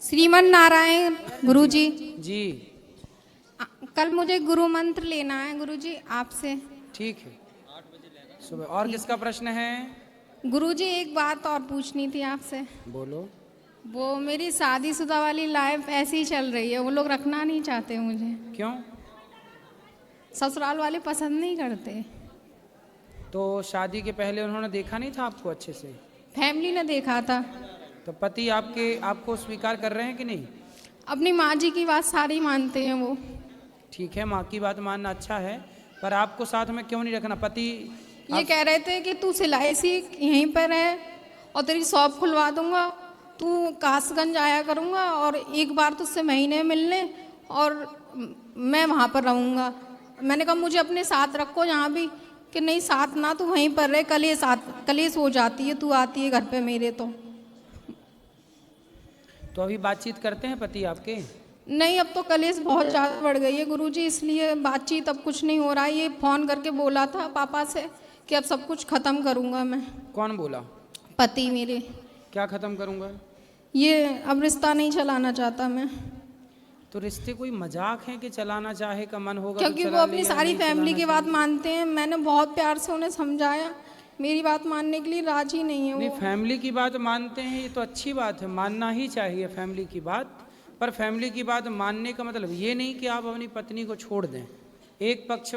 श्रीमन नारायण गुरुजी जी। कल मुझे गुरु मंत्र लेना है गुरुजी आपसे। ठीक है, सुबह। और किसका प्रश्न है? गुरुजी एक बात और पूछनी थी आपसे। बोलो। वो मेरी शादीशुदा वाली लाइफ ऐसी ही चल रही है, वो लोग रखना नहीं चाहते मुझे। क्यों? ससुराल वाले पसंद नहीं करते। तो शादी के पहले उन्होंने देखा नहीं था आपको अच्छे से? फैमिली ने देखा था। तो पति आपको स्वीकार कर रहे हैं कि नहीं? अपनी माँ जी की बात सारी मानते हैं वो। ठीक है, माँ की बात मानना अच्छा है, पर आपको साथ में क्यों नहीं रखना? पति ये कह रहे थे कि तू सिलाई सीख, यहीं पर है और तेरी शॉप खुलवा दूंगा, तू कासगंज आया करूंगा और एक बार तुझसे महीने मिलने और मैं वहाँ पर रहूँगा। मैंने कहा मुझे अपने साथ रखो यहाँ भी, कि नहीं साथ ना, तू वहीं पर रहे, कलेश हो जाती है, तू आती है घर पे मेरे। तो अभी बातचीत करते हैं पति आपके? नहीं, अब तो कलेश बहुत ज़्यादा बढ़ गई है गुरुजी, इसलिए बातचीत अब कुछ नहीं हो रहा है। ये फ़ोन करके बोला था पापा से कि अब सब कुछ ख़त्म करूँगा मैं। कौन बोला? पति मेरे। क्या खत्म करूंगा? ये अब रिश्ता नहीं चलाना चाहता मैं। तो रिश्ते कोई मजाक है कि चलाना चाहे का मन होगा क्योंकि तो वो चला अपनी लेगा, सारी नहीं फैमिली चलाना की बात चाहिए। मानते हैं। मैंने बहुत प्यार से उन्हें समझाया, मेरी बात मानने के लिए राजी नहीं है नहीं, वो। फैमिली की बात मानते हैं, ये तो अच्छी बात है, मानना ही चाहिए फैमिली की बात। पर फैमिली की बात मानने का मतलब ये नहीं कि आप अपनी पत्नी को छोड़ दें। एक पक्ष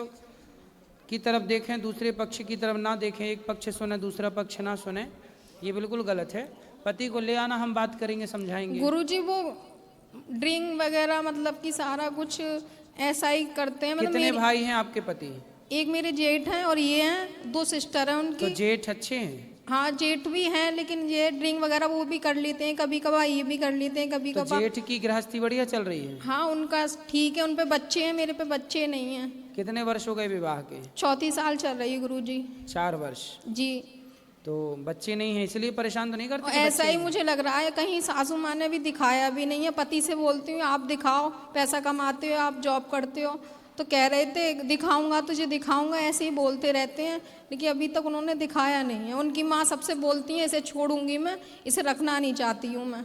की तरफ देखें, दूसरे पक्ष की तरफ ना देखें, एक पक्ष सुने दूसरा पक्ष ना सुने, ये बिल्कुल गलत है। पति को ले आना, हम बात करेंगे, समझाएंगे। गुरुजी वो ड्रिंक वगैरह मतलब कि सारा कुछ ऐसा ही करते हैं। मतलब कितने भाई हैं आपके पति? एक मेरे जेठ हैं और ये हैं, 2 सिस्टर हैं उनकी। तो जेठ अच्छे हैं? हाँ जेठ भी हैं, लेकिन ये ड्रिंक वगैरह वो भी कर लेते हैं, कभी कभार ये भी कर लेते हैं, कभी तो कभार। जेठ की गृहस्थी बढ़िया चल रही है? हाँ उनका ठीक है, उन पे बच्चे हैं, मेरे पे बच्चे नहीं हैं। कितने वर्ष हो गए विवाह के? 34 साल चल रही है गुरुजी। 4 वर्ष। जी। तो बच्चे नहीं हैं, इसलिए परेशान तो नहीं और करते कि ऐसा बच्चे ही हैं? मुझे लग रहा है, कहीं सासू माँ ने भी दिखाया भी नहीं है। पति से बोलती हूँ आप दिखाओ, पैसा कमाते हो, आप जॉब करते हो, तो कह रहे थे दिखाऊंगा तुझे दिखाऊंगा, ऐसे ही बोलते रहते हैं, लेकिन अभी तक उन्होंने दिखाया नहीं है। उनकी माँ सबसे बोलती है इसे छोड़ूंगी मैं, इसे रखना नहीं चाहती हूँ मैं।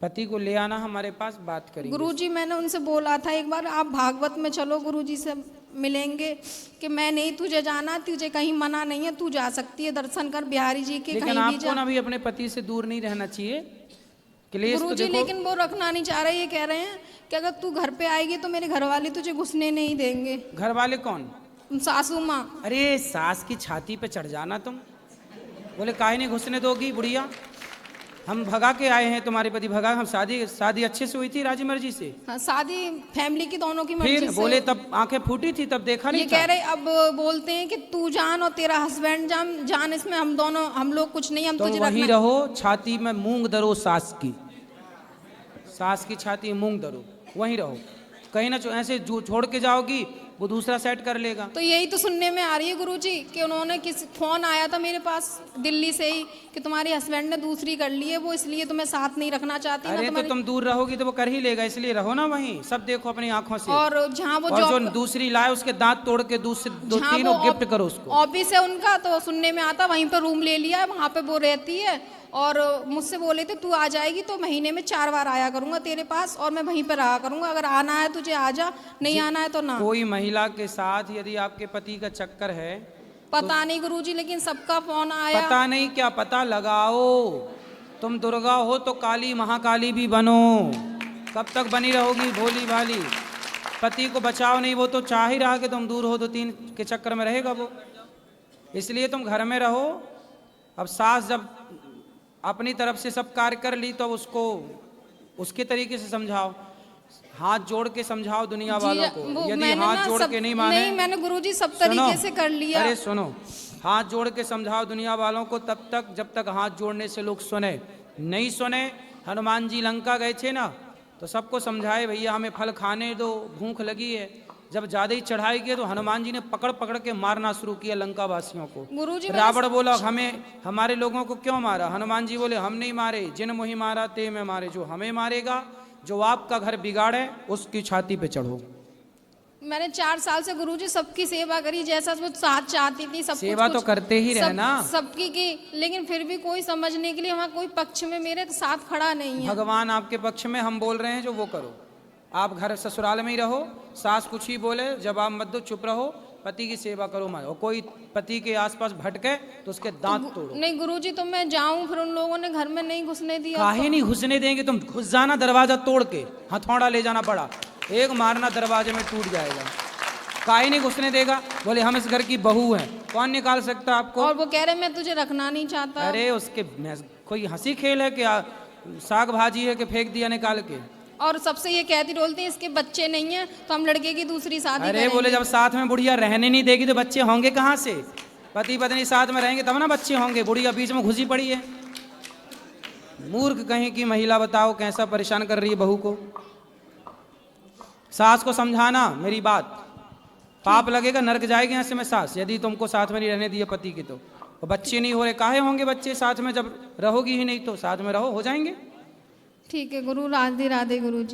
पति को ले आना हमारे पास, बात करेंगे। गुरुजी मैंने उनसे बोला था एक बार आप भागवत में चलो, गुरुजी से मिलेंगे, कि मैं नहीं तुझे जाना, तुझे कहीं मना नहीं है, तू जा सकती है दर्शन कर बिहारी जी के, लेकिन कहीं भी आपको जा। ना भी अपने पति से दूर नहीं रहना चाहिए। क्लेश तो गुरुजी देखो। लेकिन वो रखना नहीं चाह रहे, ये कह रहे हैं कि अगर तू घर पे आएगी तो मेरे घर वाले तुझे घुसने नहीं देंगे। घर वाले कौन? सासू माँ। अरे सास की छाती पे चढ़ जाना तुम। बोले काहे नहीं घुसने दोगी बुढ़िया? हम भगा के आए हैं, तुम्हारे पति भगा। हम शादी अच्छे से हुई थी, राजी मर्जी से। हाँ, शादी फैमिली की दोनों की मर्जी फिर से। बोले तब आंखें फूटी थी, तब देखा ये नहीं कह था। रहे अब बोलते हैं कि तू जान और तेरा हस्बैंड जान, इसमें हम लोग कुछ नहीं, हम तो तुझे वहीं रखना। रहो, छाती में मूंग दरो सास की। सास की छाती में मूंग दरो, वहीं रहो। कहीं ना ऐसे छोड़ के जाओगी, वो दूसरा सेट कर लेगा। तो यही तो सुनने में आ रही है गुरुजी कि उन्होंने फोन आया था मेरे पास दिल्ली से ही कि तुम्हारे हस्बैंड ने दूसरी कर ली है, वो इसलिए तुम्हें साथ नहीं रखना चाहती ना अरे तो तुम दूर रहोगी तो वो कर ही लेगा, इसलिए रहो ना वहीं, सब देखो अपनी आंखों से। और जहाँ वो और जो जॉब, दूसरी लाए उसके दांत तोड़ के दो तीनों गिफ्ट करो उसको। ऑफिस है उनका, तो सुनने में आता वहीं पर रूम ले लिया है, वहाँ पे वो रहती है। और मुझसे बोले थे तू आ जाएगी तो महीने में 4 बार आया करूंगा तेरे पास और मैं वहीं पर रहा करूंगा, अगर आना है तुझे आ जा, नहीं आना है तो ना। कोई महिला के साथ यदि आपके पति का चक्कर है, पता नहीं गुरुजी, लेकिन सबका फोन आया। पता नहीं क्या, पता लगाओ। तुम दुर्गा हो तो काली महाकाली भी बनो। कब तक बनी रहोगी भोली भाली? पति को बचाओ नहीं, वो तो चाह ही रहा कि तुम दूर हो, तो 3 के चक्कर में रहेगा वो। इसलिए तुम घर में रहो। अब सास जब अपनी तरफ से सब कार्य कर ली तो उसको उसके तरीके से समझाओ, हाथ जोड़ के समझाओ दुनिया वालों को। यदि हाथ जोड़ के नहीं माने, नहीं मैंने गुरुजी सब तरीके से कर लिया। अरे सुनो, हाथ जोड़ के समझाओ दुनिया वालों को तब तक जब तक हाथ जोड़ने से लोग सुने। नहीं सुने, हनुमान जी लंका गए थे ना, तो सबको समझाए भैया हमें फल खाने दो, भूख लगी है। जब ज्यादा ही चढ़ाई की तो हनुमान जी ने पकड़ पकड़ के मारना शुरू किया लंका वासियों को। गुरुजी रावण बोला हमें हमारे लोगों को क्यों मारा? हनुमान जी बोले हम नहीं मारे, जिन मुहि मारा ते में मारे। जो हमें मारेगा, जो आपका घर बिगाड़े, उसकी छाती पे चढ़ो। मैंने 4 साल से गुरुजी सबकी सेवा करी, जैसा वो साथ चाहती थी सब सेवा कुछ तो करते ही रहना। सबकी की, लेकिन फिर भी कोई समझने के लिए वहाँ कोई पक्ष में मेरे साथ खड़ा नहीं है। भगवान आपके पक्ष में, हम बोल रहे हैं जो वो करो। आप घर ससुराल में ही रहो, सास कुछ ही बोले जवाब मत दो, चुप रहो, पति की सेवा करो मत। और कोई पति के आसपास भटके तो उसके दांत तोड़ो। नहीं गुरुजी, तो मैं जाऊं, फिर उन लोगों ने घर में नहीं घुसने दिया। काहे नहीं घुसने देंगे? तुम घुस जाना दरवाजा तोड़ के, हथौड़ा ले जाना पड़ा, एक मारना दरवाजे में टूट जाएगा। काहे नहीं घुसने देगा? बोले हम इस घर की बहू हैं, कौन निकाल सकता आपको? और वो कह रहे मैं तुझे रखना नहीं चाहता। अरे उसके कोई हंसी खेल है क्या? साग भाजी है कि फेंक दिया निकाल के? और सबसे ये कहती डोलती है इसके बच्चे नहीं है तो हम लड़के की दूसरी शादी अरे करेंगे। बोले जब साथ में बुढ़िया रहने नहीं देगी तो बच्चे होंगे कहाँ से? पति पत्नी साथ में रहेंगे तब ना बच्चे होंगे। बुढ़िया बीच में घुसी पड़ी है। मूर्ख कहीं की महिला, बताओ कैसा परेशान कर रही है बहू को। सास को समझाना मेरी बात, पाप लगेगा, नरक जाएगी यहाँ से मैं सास, यदि तुमको साथ में नहीं रहने दिए पति के। तो बच्चे नहीं हो रहे, काहे होंगे बच्चे साथ में? जब रहोगी ही नहीं तो साथ में रहो, हो जाएंगे। ठीक है गुरु, राधे राधे गुरु जी।